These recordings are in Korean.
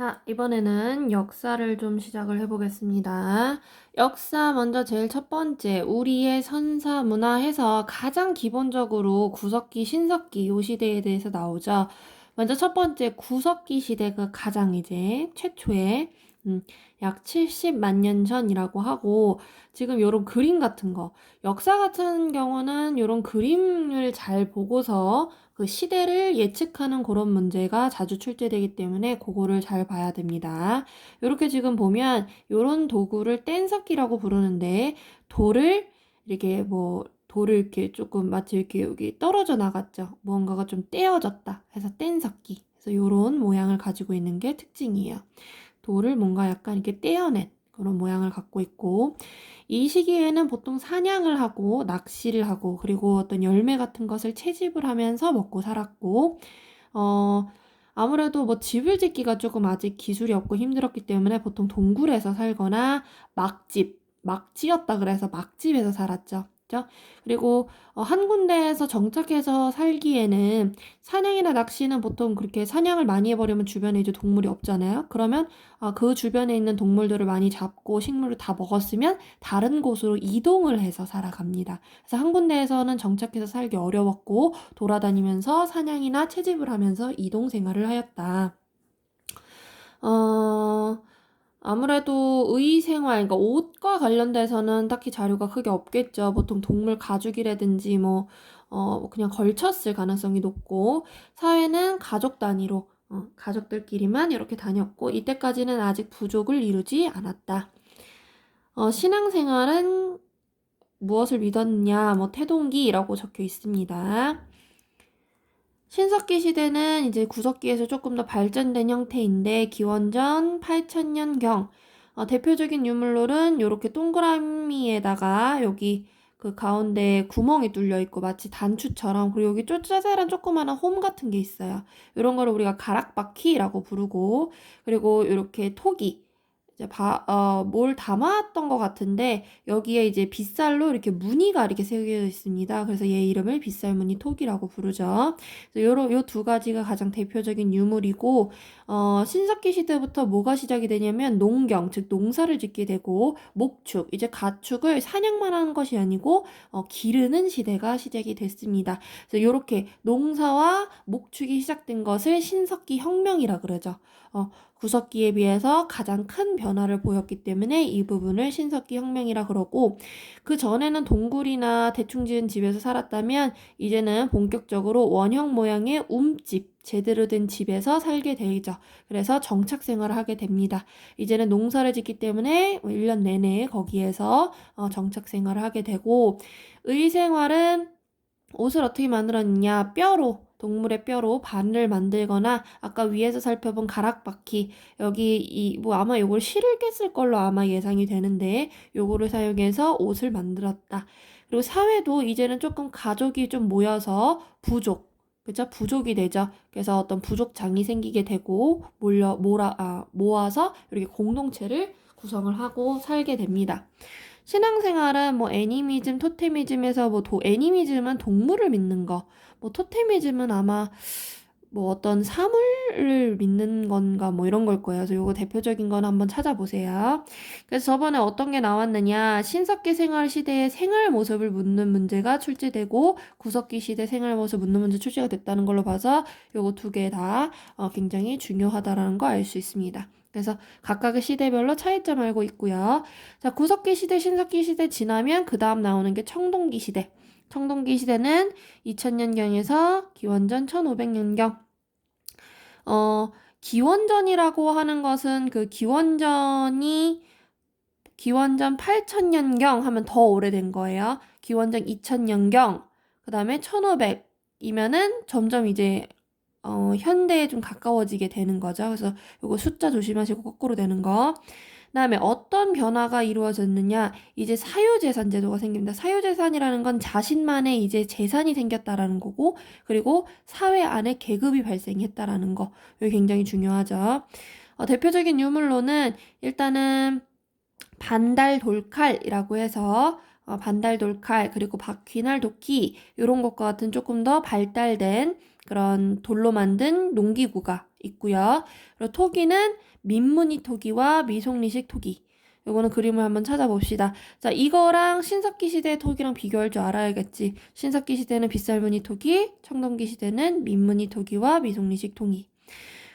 자, 이번에는 역사를 좀 시작을 해보겠습니다. 역사 먼저 제일 첫 번째, 우리의 선사 문화 해서 가장 기본적으로 구석기, 신석기 요 시대에 대해서 나오죠. 먼저 첫 번째 구석기 시대가 가장 이제 최초의 약 70만 년 전이라고 하고, 지금 요런 그림 같은 거, 역사 같은 경우는 요런 그림을 잘 보고서 그 시대를 예측하는 그런 문제가 자주 출제되기 때문에 그거를 잘 봐야 됩니다. 이렇게 지금 보면 이런 도구를 뗀석기라고 부르는데, 돌을 이렇게 돌을 이렇게 조금 마치 이렇게 여기 떨어져 나갔죠. 무언가가 좀 떼어졌다 해서 뗀석기. 그래서 이런 모양을 가지고 있는 게 특징이에요. 돌을 뭔가 약간 이렇게 떼어낸 그런 모양을 갖고 있고, 이 시기에는 보통 사냥을 하고 낚시를 하고 그리고 어떤 열매 같은 것을 채집을 하면서 먹고 살았고, 어, 아무래도 뭐 집을 짓기가 조금 아직 기술이 없고 힘들었기 때문에 보통 동굴에서 살거나 막지였다 그래서 막집에서 살았죠. 그죠? 그리고 한 군데에서 정착해서 살기에는 사냥이나 낚시는 보통 그렇게 사냥을 많이 해버리면 주변에 이제 동물이 없잖아요. 그러면 그 주변에 있는 동물들을 많이 잡고 식물을 다 먹었으면 다른 곳으로 이동을 해서 살아갑니다. 그래서 한 군데에서는 정착해서 살기 어려웠고 돌아다니면서 사냥이나 채집을 하면서 이동 생활을 하였다. 어, 아무래도 의생활, 그러니까 옷과 관련돼서는 딱히 자료가 크게 없겠죠. 보통 동물 가죽이라든지 그냥 걸쳤을 가능성이 높고, 사회는 가족 단위로, 가족들끼리만 이렇게 다녔고, 이때까지는 아직 부족을 이루지 않았다. 신앙생활은 무엇을 믿었느냐, 태동기라고 적혀 있습니다. 신석기 시대는 이제 구석기에서 조금 더 발전된 형태인데, 기원전 8000년경 대표적인 유물로는 이렇게 동그라미에다가 여기 그 가운데 구멍이 뚫려 있고 마치 단추처럼, 그리고 여기 짜잘한 조그마한 홈 같은 게 있어요. 이런 거를 우리가 가락바퀴라고 부르고, 그리고 이렇게 토기, 이제 뭘 담았던 것 같은데 여기에 이제 빗살로 이렇게 무늬가 이렇게 새겨져 있습니다. 그래서 얘 이름을 빗살무늬 톡이라고 부르죠. 그래서 요 두 가지가 가장 대표적인 유물이고, 신석기 시대부터 뭐가 시작이 되냐면 농경, 즉 농사를 짓게 되고, 목축, 이제 가축을 사냥만 하는 것이 아니고 기르는 시대가 시작이 됐습니다. 그래서 이렇게 농사와 목축이 시작된 것을 신석기 혁명이라 그러죠. 구석기에 비해서 가장 큰 변화를 보였기 때문에 이 부분을 신석기 혁명이라 그러고, 그 전에는 동굴이나 대충 지은 집에서 살았다면 이제는 본격적으로 원형 모양의 움집, 제대로 된 집에서 살게 되죠. 그래서 정착 생활을 하게 됩니다. 이제는 농사를 짓기 때문에 1년 내내 거기에서 정착 생활을 하게 되고, 의생활은 옷을 어떻게 만들었느냐? 동물의 뼈로 바늘 만들거나, 아까 위에서 살펴본 가락바퀴, 여기 아마 요걸 실을 깼을 걸로 아마 예상이 되는데, 요거를 사용해서 옷을 만들었다. 그리고 사회도 이제는 조금 가족이 좀 모여서 그죠? 부족이 되죠. 그래서 어떤 부족장이 생기게 되고, 모아서 이렇게 공동체를 구성을 하고 살게 됩니다. 신앙생활은 애니미즘, 토테미즘에서 애니미즘은 동물을 믿는 거, 토테미즘은 아마 어떤 사물을 믿는 건가 이런 걸 거예요. 그래서 요거 대표적인 건 한번 찾아보세요. 그래서 저번에 어떤 게 나왔느냐, 신석기 생활 시대의 생활 모습을 묻는 문제가 출제되고 구석기 시대 생활 모습 묻는 문제 출제가 됐다는 걸로 봐서 요거 두 개 다 굉장히 중요하다라는 거 알 수 있습니다. 그래서 각각의 시대별로 차이점 알고 있고요. 자, 구석기 시대, 신석기 시대 지나면 그 다음 나오는 게 청동기 시대. 청동기 시대는 2000년경에서 기원전 1500년경. 기원전이라고 하는 것은 그 기원전 8000년경 하면 더 오래된 거예요. 기원전 2000년경, 그 다음에 1500이면은 점점 이제 현대에 좀 가까워지게 되는 거죠. 그래서 이거 숫자 조심하시고 거꾸로 되는 거. 그다음에 어떤 변화가 이루어졌느냐, 이제 사유재산 제도가 생깁니다. 사유재산이라는 건 자신만의 이제 재산이 생겼다라는 거고, 그리고 사회 안에 계급이 발생했다라는 거, 이게 굉장히 중요하죠. 대표적인 유물로는 일단은 반달돌칼이라고 해서 반달돌칼, 그리고 바퀴날 도끼, 이런 것과 같은 조금 더 발달된 그런 돌로 만든 농기구가 있고요. 그리고 토기는 민무늬 토기와 미송리식 토기. 요거는 그림을 한번 찾아봅시다. 자, 이거랑 신석기 시대의 토기랑 비교할 줄 알아야겠지. 신석기 시대는 빗살무늬 토기, 청동기 시대는 민무늬 토기와 미송리식 토기.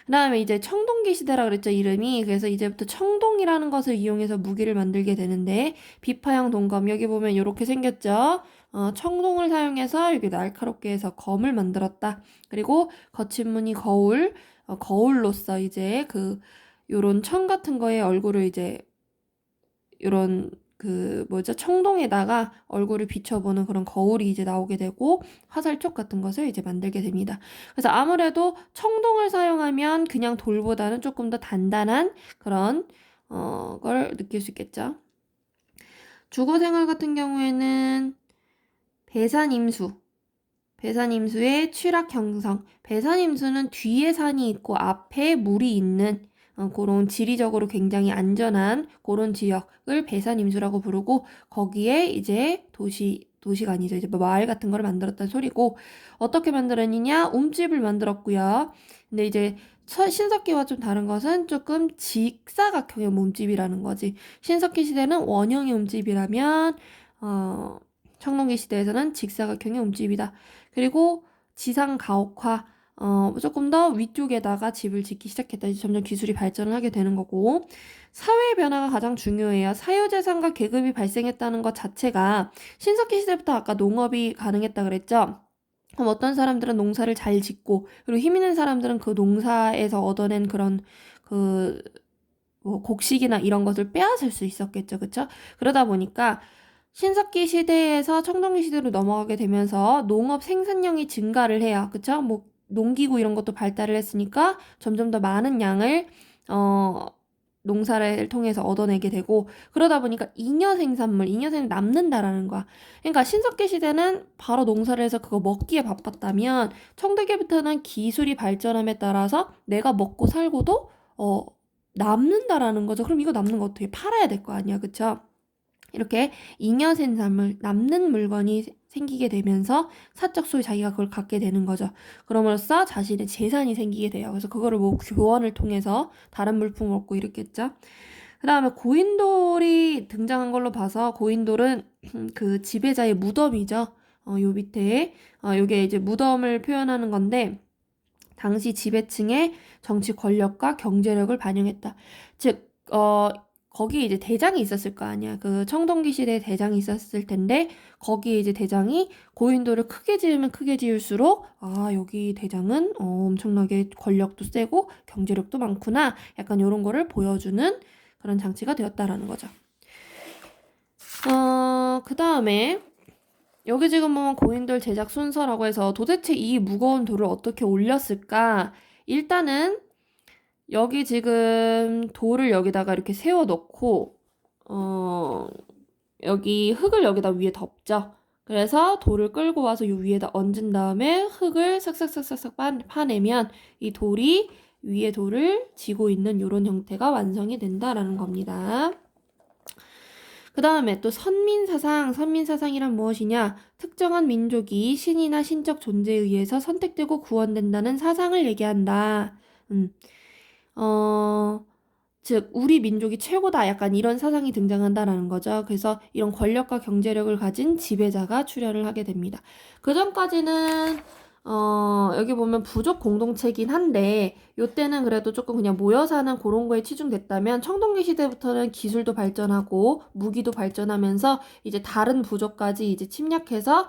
그 다음에 이제 청동기 시대라 그랬죠, 이름이. 그래서 이제부터 청동이라는 것을 이용해서 무기를 만들게 되는데, 비파형 동검, 여기 보면 이렇게 생겼죠. 청동을 사용해서 이렇게 날카롭게 해서 검을 만들었다. 그리고 거친 무늬 거울, 거울로서 이제 요런 청 같은 거에 얼굴을 이제 요런 청동에다가 얼굴을 비춰보는 그런 거울이 이제 나오게 되고 화살촉 같은 것을 이제 만들게 됩니다. 그래서 아무래도 청동을 사용하면 그냥 돌보다는 조금 더 단단한 그런 걸 느낄 수 있겠죠. 주거생활 같은 경우에는 배산임수의 취락 형성. 배산임수는 뒤에 산이 있고 앞에 물이 있는 그런 지리적으로 굉장히 안전한 그런 지역을 배산임수라고 부르고, 거기에 이제 도시가 아니죠. 이제 마을 같은 걸 만들었다는 소리고, 어떻게 만들었느냐? 움집을 만들었고요. 근데 이제 신석기와 좀 다른 것은 조금 직사각형의 몸집이라는 거지. 신석기 시대는 원형의 움집이라면 청동기 시대에서는 직사각형의 움집이다. 그리고 지상 가옥화, 조금 더 위쪽에다가 집을 짓기 시작했다. 이제 점점 기술이 발전을 하게 되는 거고, 사회의 변화가 가장 중요해요. 사유재산과 계급이 발생했다는 것 자체가 신석기 시대부터 아까 농업이 가능했다 그랬죠. 그럼 어떤 사람들은 농사를 잘 짓고, 그리고 힘 있는 사람들은 그 농사에서 얻어낸 그런 곡식이나 이런 것을 빼앗을 수 있었겠죠. 그쵸? 그러다 보니까 신석기 시대에서 청동기 시대로 넘어가게 되면서 농업 생산량이 증가를 해요. 그쵸? 농기구 이런 것도 발달을 했으니까 점점 더 많은 양을 농사를 통해서 얻어내게 되고, 그러다 보니까 잉여 생산물이 남는다라는 거야. 그러니까 신석기 시대는 바로 농사를 해서 그거 먹기에 바빴다면, 청동기부터는 기술이 발전함에 따라서 내가 먹고 살고도 남는다라는 거죠. 그럼 이거 남는 거 어떻게 팔아야 될 거 아니야. 그쵸? 이렇게 잉여 생산물, 남는 물건이 생기게 되면서 사적 소유 자기가 그걸 갖게 되는 거죠. 그럼으로써 자신의 재산이 생기게 돼요. 그래서 그거를 교환을 통해서 다른 물품을 얻고 이랬겠죠. 그 다음에 고인돌이 등장한 걸로 봐서, 고인돌은 그 지배자의 무덤이죠. 요 밑에 요게 이제 무덤을 표현하는 건데, 당시 지배층의 정치 권력과 경제력을 반영했다. 즉 거기에 이제 대장이 있었을 거 아니야. 그 청동기 시대에 대장이 있었을 텐데, 거기에 이제 대장이 고인돌을 크게 지으면 크게 지을수록, 여기 대장은 엄청나게 권력도 세고 경제력도 많구나. 약간 이런 거를 보여주는 그런 장치가 되었다라는 거죠. 그 다음에 여기 지금 보면 고인돌 제작 순서라고 해서 도대체 이 무거운 돌을 어떻게 올렸을까? 일단은 여기 지금 돌을 여기다가 이렇게 세워 놓고 여기 흙을 여기다 위에 덮죠. 그래서 돌을 끌고 와서 이 위에다 얹은 다음에 흙을 싹싹싹싹 파내면 이 돌이 위에 돌을 지고 있는 이런 형태가 완성이 된다라는 겁니다. 그 다음에 또 선민사상이란 무엇이냐? 특정한 민족이 신이나 신적 존재에 의해서 선택되고 구원된다는 사상을 얘기한다. 즉 우리 민족이 최고다, 약간 이런 사상이 등장한다라는 거죠. 그래서 이런 권력과 경제력을 가진 지배자가 출현을 하게 됩니다. 그 전까지는 여기 보면 부족 공동체긴 한데, 요때는 그래도 조금 그냥 모여 사는 그런 거에 치중됐다면, 청동기 시대부터는 기술도 발전하고 무기도 발전하면서 이제 다른 부족까지 이제 침략해서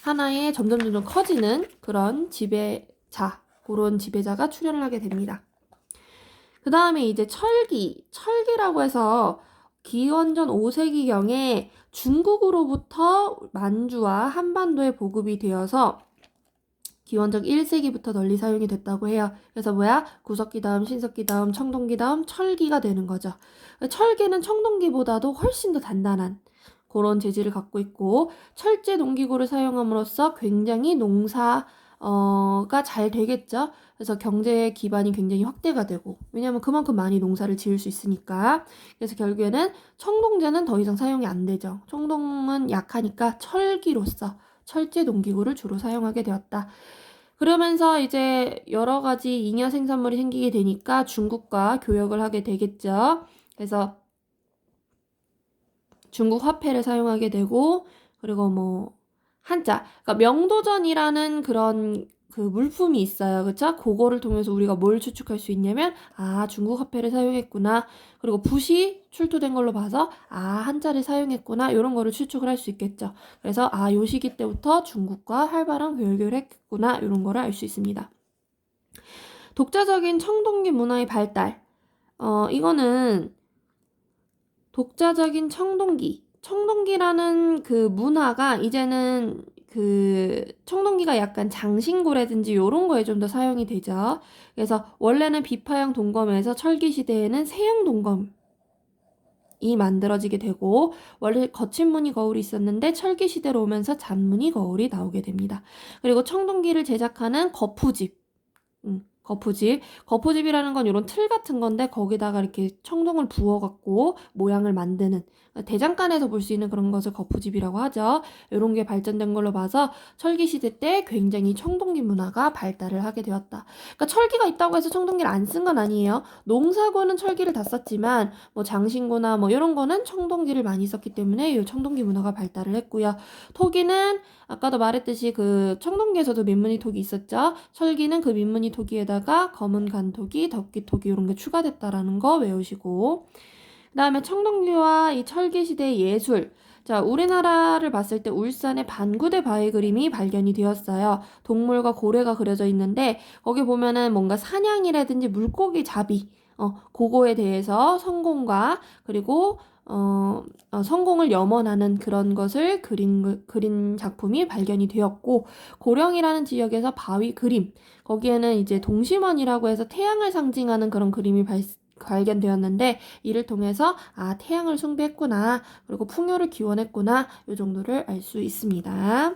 하나의 점점 커지는 그런 그런 지배자가 출현을 하게 됩니다. 그 다음에 이제 철기라고 해서 기원전 5세기경에 중국으로부터 만주와 한반도에 보급이 되어서 기원전 1세기부터 널리 사용이 됐다고 해요. 그래서 구석기 다음, 신석기 다음, 청동기 다음 철기가 되는 거죠. 철기는 청동기보다도 훨씬 더 단단한 그런 재질을 갖고 있고, 철제 농기구를 사용함으로써 굉장히 농사가 잘 되겠죠. 그래서 경제 기반이 굉장히 확대가 되고, 왜냐하면 그만큼 많이 농사를 지을 수 있으니까. 그래서 결국에는 청동제는 더 이상 사용이 안 되죠. 청동은 약하니까 철기로서 철제 농기구를 주로 사용하게 되었다. 그러면서 이제 여러 가지 잉여 생산물이 생기게 되니까 중국과 교역을 하게 되겠죠. 그래서 중국 화폐를 사용하게 되고, 그리고 뭐 한자, 그러니까 명도전이라는 그런 그 물품이 있어요. 그쵸? 그거를 통해서 우리가 뭘 추측할 수 있냐면, 아, 중국 화폐를 사용했구나. 그리고 붓이 출토된 걸로 봐서, 아, 한자를 사용했구나. 이런 거를 추측을 할 수 있겠죠. 그래서, 아, 요 시기 때부터 중국과 활발한 교류를 했구나. 이런 거를 알 수 있습니다. 독자적인 청동기 문화의 발달. 이거는 독자적인 청동기라는 그 문화가 이제는 그 청동기가 약간 장신구라든지 요런 거에 좀 더 사용이 되죠. 그래서 원래는 비파형 동검에서 철기 시대에는 세형 동검이 만들어지게 되고, 원래 거친 무늬 거울이 있었는데 철기 시대로 오면서 잔무늬 거울이 나오게 됩니다. 그리고 청동기를 제작하는 거푸집, 거푸집이라는 건 이런 틀 같은 건데 거기다가 이렇게 청동을 부어갖고 모양을 만드는, 대장간에서 볼 수 있는 그런 것을 거푸집이라고 하죠. 이런 게 발전된 걸로 봐서 철기시대 때 굉장히 청동기 문화가 발달을 하게 되었다. 그러니까 철기가 있다고 해서 청동기를 안 쓴 건 아니에요. 농사고는 철기를 다 썼지만 뭐 장신구나 뭐 이런 거는 청동기를 많이 썼기 때문에 이 청동기 문화가 발달을 했고요. 토기는 아까도 말했듯이 그 청동기에서도 민무늬 토기 있었죠. 철기는 그 민무늬 토기에다가 검은 간토기, 덕기 토기 이런 게 추가됐다라는 거 외우시고, 그 다음에 청동기와 이 철기 시대의 예술. 자, 우리나라를 봤을 때 울산의 반구대 바위 그림이 발견이 되었어요. 동물과 고래가 그려져 있는데 거기 보면은 뭔가 사냥이라든지 물고기 잡이, 그거에 대해서 성공과 그리고 성공을 염원하는 그런 것을 그린 작품이 발견이 되었고, 고령이라는 지역에서 바위 그림, 거기에는 이제 동심원이라고 해서 태양을 상징하는 그런 그림이 발견되었는데, 이를 통해서 아, 태양을 숭배했구나, 그리고 풍요를 기원했구나, 이 정도를 알 수 있습니다.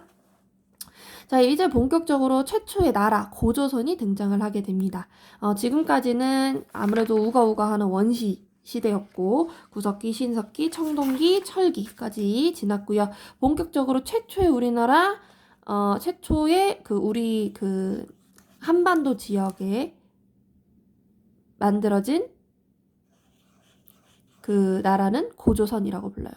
자, 이제 본격적으로 최초의 나라 고조선이 등장을 하게 됩니다. 지금까지는 아무래도 우가우가하는 원시 시대였고, 구석기, 신석기, 청동기, 철기까지 지났고요. 본격적으로 최초의 우리나라, 최초의 우리 한반도 지역에 만들어진 그 나라는 고조선이라고 불러요.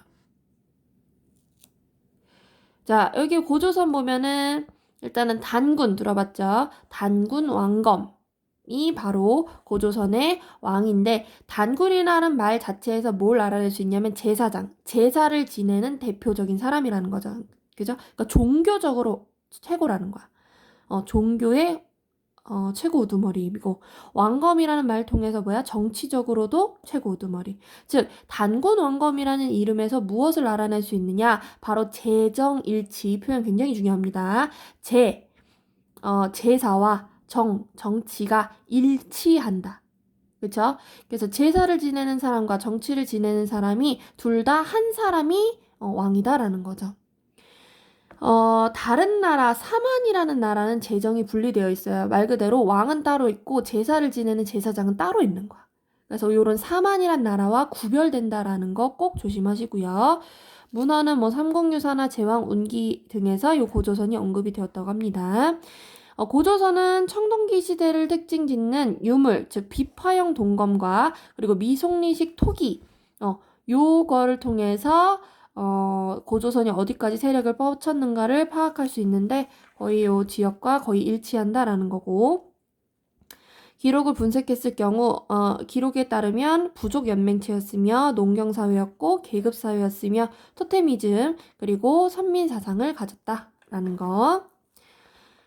자, 여기 고조선 보면은 일단은 단군 들어봤죠? 단군 왕검이 바로 고조선의 왕인데, 단군이라는 말 자체에서 뭘 알아낼 수 있냐면 제사장, 제사를 지내는 대표적인 사람이라는 거죠. 그죠? 그러니까 종교적으로 최고라는 거야. 종교의 최고 우두머리이고, 왕검이라는 말 통해서 뭐야? 정치적으로도 최고 우두머리. 즉, 단군 왕검이라는 이름에서 무엇을 알아낼 수 있느냐? 바로 재정일치. 이 표현 굉장히 중요합니다. 제사와 정치가 일치한다. 그쵸? 그래서 제사를 지내는 사람과 정치를 지내는 사람이 둘 다 한 사람이 왕이다라는 거죠. 다른 나라, 사만이라는 나라는 재정이 분리되어 있어요. 말 그대로 왕은 따로 있고 제사를 지내는 제사장은 따로 있는 거야. 그래서 이런 사만이란 나라와 구별된다라는 거 꼭 조심하시고요. 문화는 뭐 삼국유사나 제왕 운기 등에서 이 고조선이 언급이 되었다고 합니다. 고조선은 청동기 시대를 특징 짓는 유물, 즉 비파형 동검과 그리고 미송리식 토기, 요거를 통해서 고조선이 어디까지 세력을 뻗쳤는가를 파악할 수 있는데 거의 이 지역과 거의 일치한다라는 거고, 기록을 분석했을 경우 기록에 따르면 부족 연맹체였으며 농경사회였고 계급사회였으며 토테미즘 그리고 선민사상을 가졌다라는 거.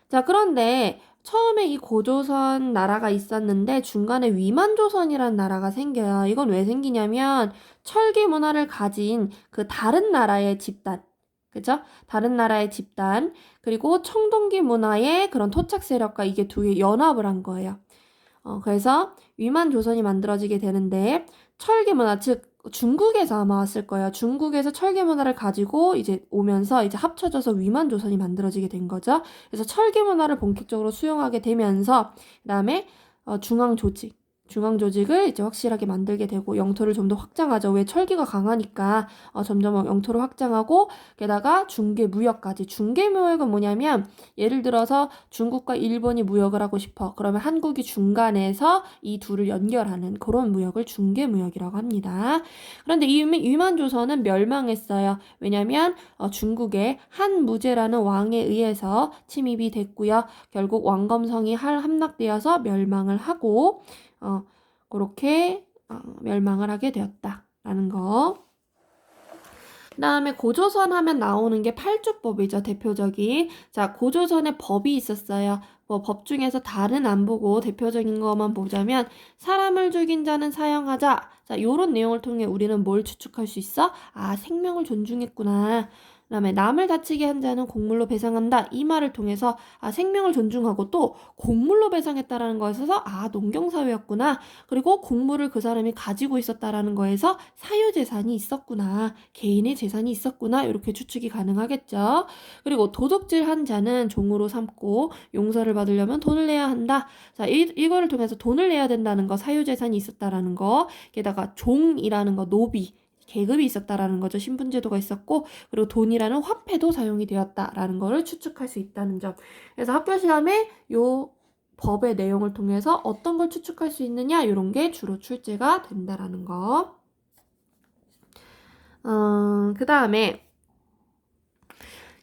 자, 그런데 처음에 이 고조선 나라가 있었는데 중간에 위만조선이라는 나라가 생겨요. 이건 왜 생기냐면 철기 문화를 가진 그 다른 나라의 집단, 그죠? 다른 나라의 집단, 그리고 청동기 문화의 그런 토착 세력과 이게 두 개 연합을 한 거예요. 그래서 위만조선이 만들어지게 되는데, 철기 문화, 즉 중국에서 아마 왔을 거예요. 중국에서 철기 문화를 가지고 이제 오면서 이제 합쳐져서 위만조선이 만들어지게 된 거죠. 그래서 철기 문화를 본격적으로 수용하게 되면서 그다음에 중앙 조직, 중앙 조직을 이제 확실하게 만들게 되고 영토를 좀 더 확장하죠. 왜 철기가 강하니까 점점 영토를 확장하고 게다가 중개 무역까지. 중개 무역은 뭐냐면 예를 들어서 중국과 일본이 무역을 하고 싶어. 그러면 한국이 중간에서 이 둘을 연결하는 그런 무역을 중개 무역이라고 합니다. 그런데 이 위만조선은 멸망했어요. 왜냐면 중국의 한무제라는 왕에 의해서 침입이 됐고요. 결국 왕검성이 함락되어서 멸망을 하고 그렇게 멸망을 하게 되었다라는 거. 그 다음에 고조선 하면 나오는 게 팔주법이죠. 대표적인. 자, 고조선에 법이 있었어요. 뭐 법 중에서 다른 안 보고 대표적인 것만 보자면 사람을 죽인 자는 사형하자. 자, 요런 내용을 통해 우리는 뭘 추측할 수 있어? 아, 생명을 존중했구나. 그 다음에 남을 다치게 한 자는 곡물로 배상한다. 이 말을 통해서 생명을 존중하고 또 곡물로 배상했다라는 거에서 농경사회였구나. 그리고 곡물을 그 사람이 가지고 있었다라는 거에서 사유재산이 있었구나. 개인의 재산이 있었구나. 이렇게 추측이 가능하겠죠. 그리고 도둑질 한 자는 종으로 삼고 용서를 받으려면 돈을 내야 한다. 자, 이거를 통해서 돈을 내야 된다는 거, 사유재산이 있었다라는 거, 게다가 종이라는 거, 노비, 계급이 있었다라는 거죠. 신분제도가 있었고, 그리고 돈이라는 화폐도 사용이 되었다라는 거를 추측할 수 있다는 점. 그래서 학교 시험에 요 법의 내용을 통해서 어떤 걸 추측할 수 있느냐, 이런 게 주로 출제가 된다라는 거. 그 다음에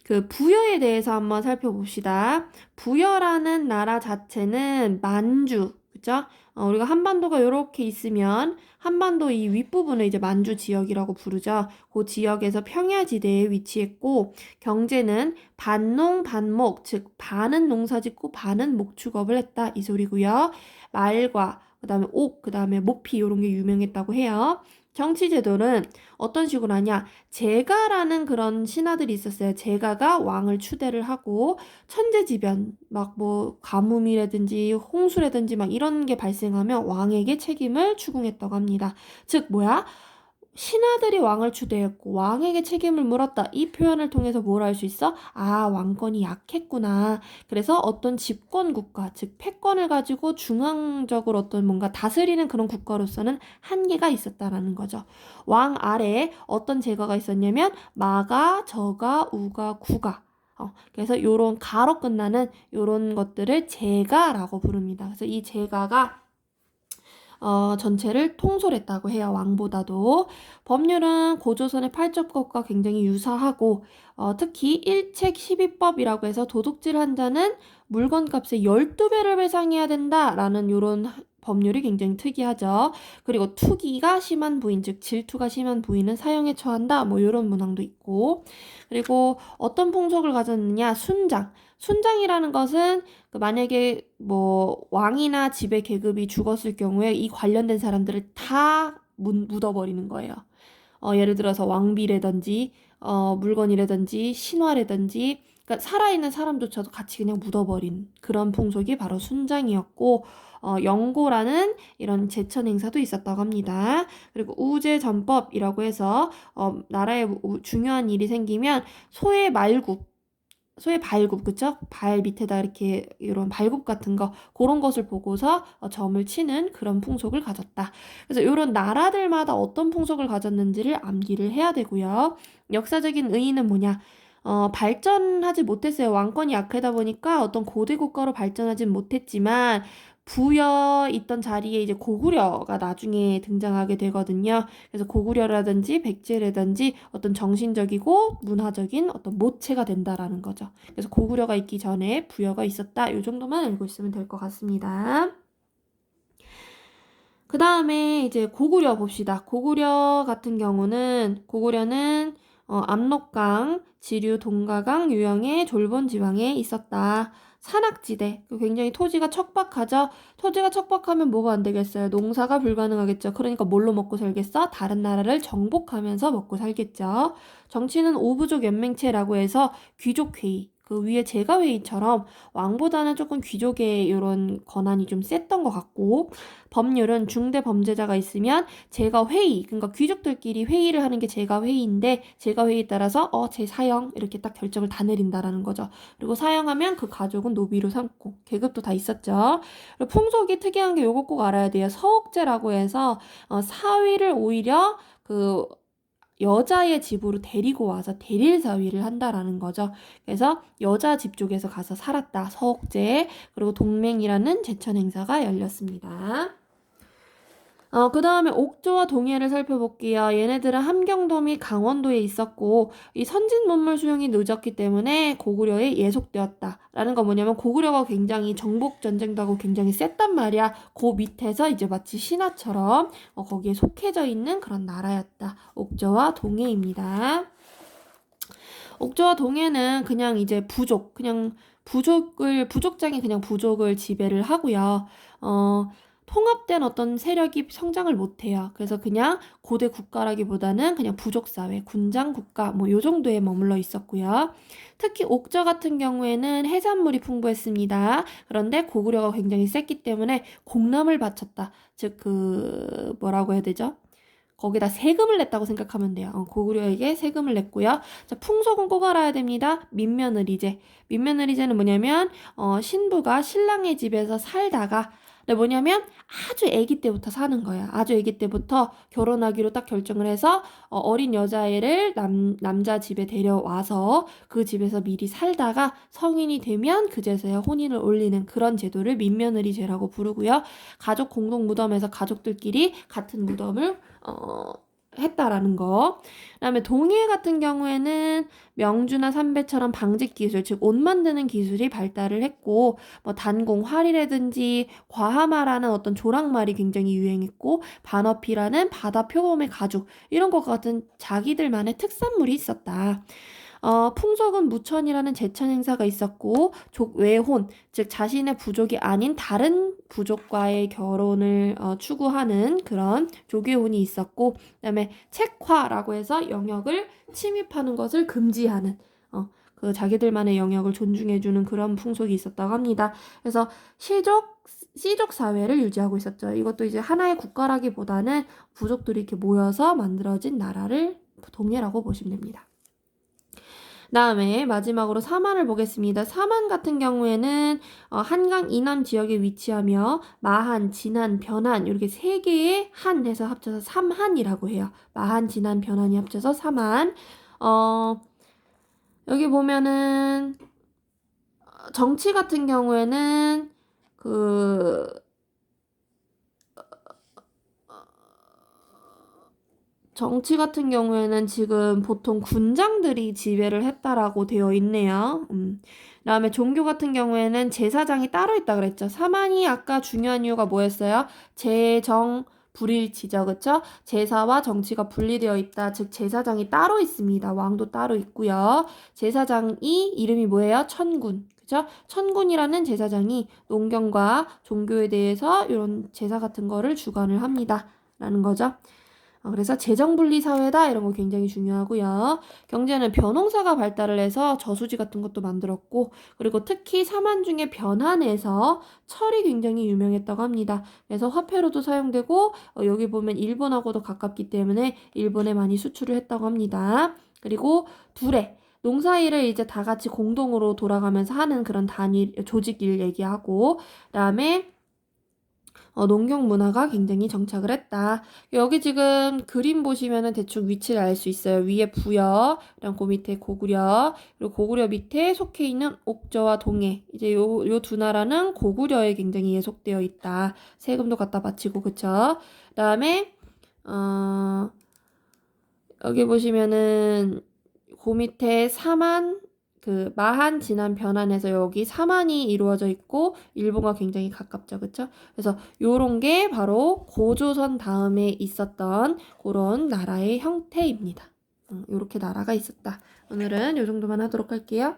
그 부여에 대해서 한번 살펴봅시다. 부여라는 나라 자체는 만주, 그죠? 우리가 한반도가 이렇게 있으면 한반도 이 윗부분을 이제 만주 지역이라고 부르죠. 그 지역에서 평야지대에 위치했고 경제는 반농 반목, 즉 반은 농사 짓고 반은 목축업을 했다 이 소리고요. 말과 그다음에 옥, 그다음에 모피 이런 게 유명했다고 해요. 정치 제도는 어떤 식으로 하냐? 제가라는 그런 신하들이 있었어요. 제가가 왕을 추대를 하고 천재지변, 막 뭐 가뭄이라든지 홍수라든지 막 이런 게 발생하면 왕에게 책임을 추궁했다고 합니다. 즉 뭐야? 신하들이 왕을 추대했고 왕에게 책임을 물었다. 이 표현을 통해서 뭘 알 수 있어? 아, 왕권이 약했구나. 그래서 어떤 집권 국가, 즉 패권을 가지고 중앙적으로 어떤 뭔가 다스리는 그런 국가로서는 한계가 있었다라는 거죠. 왕 아래에 어떤 제가가 있었냐면 마가, 저가, 우가, 구가. 그래서 요런 가로 끝나는 요런 것들을 제가라고 부릅니다. 그래서 이 제가가 전체를 통솔했다고 해요. 왕보다도. 법률은 고조선의 팔적법과 굉장히 유사하고 특히 일책 12법이라고 해서 도둑질 한 자는 물건값의 12배를 배상해야 된다라는 이런 법률이 굉장히 특이하죠. 그리고 투기가 심한 부인, 즉 질투가 심한 부인은 사형에 처한다. 뭐 이런 문항도 있고. 그리고 어떤 풍속을 가졌느냐? 순장. 순장이라는 것은 만약에 뭐 왕이나 지배 계급이 죽었을 경우에 이 관련된 사람들을 다 묻어버리는 거예요. 예를 들어서 왕비라든지 물건이라든지 신화라든지 그러니까 살아있는 사람조차도 같이 그냥 묻어버린 그런 풍속이 바로 순장이었고 영고라는 이런 제천 행사도 있었다고 합니다. 그리고 우제전법이라고 해서 나라에 중요한 일이 생기면 소의 발굽, 그쵸? 발 밑에다 이렇게 이런 발굽 같은 거 그런 것을 보고서 점을 치는 그런 풍속을 가졌다. 그래서 이런 나라들마다 어떤 풍속을 가졌는지를 암기를 해야 되고요. 역사적인 의의는 뭐냐? 발전하지 못했어요. 왕권이 약하다 보니까 어떤 고대 국가로 발전하진 못했지만 부여 있던 자리에 이제 고구려가 나중에 등장하게 되거든요. 그래서 고구려라든지 백제라든지 어떤 정신적이고 문화적인 어떤 모체가 된다라는 거죠. 그래서 고구려가 있기 전에 부여가 있었다. 이 정도만 알고 있으면 될 것 같습니다. 그 다음에 이제 고구려 봅시다. 고구려 같은 경우는 고구려는 압록강, 지류, 동가강 유형의 졸본 지방에 있었다. 산악지대, 굉장히 토지가 척박하죠. 토지가 척박하면 뭐가 안 되겠어요? 농사가 불가능하겠죠. 그러니까 뭘로 먹고 살겠어? 다른 나라를 정복하면서 먹고 살겠죠. 정치는 오부족 연맹체라고 해서 귀족회의, 그 위에 제가회의처럼 왕보다는 조금 귀족의 이런 권한이 좀 셌던 것 같고, 법률은 중대 범죄자가 있으면 제가회의, 그러니까 귀족들끼리 회의를 하는 게 제가회의인데, 제가회의에 따라서 제사형 이렇게 딱 결정을 다 내린다라는 거죠. 그리고 사형하면 그 가족은 노비로 삼고, 계급도 다 있었죠. 그리고 풍속이 특이한 게 요거 꼭 알아야 돼요. 서옥제라고 해서 사위를 오히려 그 여자의 집으로 데리고 와서 대릴 사위를 한다라는 거죠. 그래서 여자 집 쪽에서 가서 살았다. 서옥제. 그리고 동맹이라는 제천 행사가 열렸습니다. 그 다음에 옥조와 동해를 살펴볼게요. 얘네들은 함경도 및 강원도에 있었고, 이 선진 문물 수용이 늦었기 때문에 고구려에 예속되었다. 라는 건 뭐냐면, 고구려가 굉장히 정복 전쟁도 하고 굉장히 셌단 말이야. 그 밑에서 이제 마치 신하처럼 거기에 속해져 있는 그런 나라였다. 옥조와 동해입니다. 옥조와 동해는 그냥 이제 부족장이 그냥 부족을 지배를 하고요. 통합된 어떤 세력이 성장을 못해요. 그래서 그냥 고대 국가라기보다는 그냥 부족사회, 군장 국가 뭐 요 정도에 머물러 있었고요. 특히 옥저 같은 경우에는 해산물이 풍부했습니다. 그런데 고구려가 굉장히 셌기 때문에 공람을 바쳤다. 즉 뭐라고 해야 되죠? 거기다 세금을 냈다고 생각하면 돼요. 고구려에게 세금을 냈고요. 자, 풍속은 꼭 알아야 됩니다. 민며느리제. 민며느리제는 뭐냐면 신부가 신랑의 집에서 살다가 뭐냐면 아주 아기 때부터 사는 거야. 아주 아기 때부터 결혼하기로 딱 결정을 해서 어린 여자애를 남자 집에 데려와서 그 집에서 미리 살다가 성인이 되면 그제서야 혼인을 올리는 그런 제도를 민며느리제라고 부르고요. 가족 공동 무덤에서 가족들끼리 같은 무덤을 했다라는 거. 그다음에 동해 같은 경우에는 명주나 삼배처럼 방직 기술, 즉 옷 만드는 기술이 발달을 했고, 뭐 단공, 활이라든지 과하마라는 어떤 조랑말이 굉장히 유행했고, 반어피라는 바다 표범의 가죽 이런 것 같은 자기들만의 특산물이 있었다. 풍속은 무천이라는 제천 행사가 있었고, 족외혼, 즉 자신의 부족이 아닌 다른 부족과의 결혼을 추구하는 그런 조계혼이 있었고, 그다음에 책화라고 해서 영역을 침입하는 것을 금지하는 그 자기들만의 영역을 존중해주는 그런 풍속이 있었다고 합니다. 그래서 씨족 사회를 유지하고 있었죠. 이것도 이제 하나의 국가라기보다는 부족들이 이렇게 모여서 만들어진 나라를 동해라고 보시면 됩니다. 다음에 마지막으로 사만을 보겠습니다. 사만 같은 경우에는 한강 이남 지역에 위치하며 마한, 진한, 변한 이렇게 세 개의 한 해서 합쳐서 삼한이라고 해요. 마한, 진한, 변한이 합쳐서 사만. 여기 보면은 정치 같은 경우에는 지금 보통 군장들이 지배를 했다라고 되어 있네요. 그다음에 종교 같은 경우에는 제사장이 따로 있다 그랬죠. 사만이 아까 중요한 이유가 뭐였어요? 제정 불일치죠. 그쵸? 제사와 정치가 분리되어 있다. 즉 제사장이 따로 있습니다. 왕도 따로 있고요. 제사장이 이름이 뭐예요? 천군. 그죠? 천군이라는 제사장이 농경과 종교에 대해서 이런 제사 같은 거를 주관을 합니다. 라는 거죠. 그래서 재정분리 사회다 이런 거 굉장히 중요하고요. 경제는 벼농사가 발달을 해서 저수지 같은 것도 만들었고, 그리고 특히 사만 중에 변한에서 철이 굉장히 유명했다고 합니다. 그래서 화폐로도 사용되고 여기 보면 일본하고도 가깝기 때문에 일본에 많이 수출을 했다고 합니다. 그리고 두레. 농사일을 이제 다 같이 공동으로 돌아가면서 하는 그런 단일 조직일 얘기하고, 그다음에 농경 문화가 굉장히 정착을 했다. 여기 지금 그림 보시면은 대충 위치를 알 수 있어요. 위에 부여, 그리고 그 밑에 고구려, 그리고 고구려 밑에 속해 있는 옥저와 동해. 이제 요 두 나라는 고구려에 굉장히 예속되어 있다. 세금도 갖다 바치고, 그쵸? 그다음에 여기 보시면은 그 밑에 사만, 마한, 진한, 변한에서 여기 사만이 이루어져 있고 일본과 굉장히 가깝죠. 그쵸? 그래서 요런 게 바로 고조선 다음에 있었던 그런 나라의 형태입니다. 요렇게 나라가 있었다. 오늘은 요 정도만 하도록 할게요.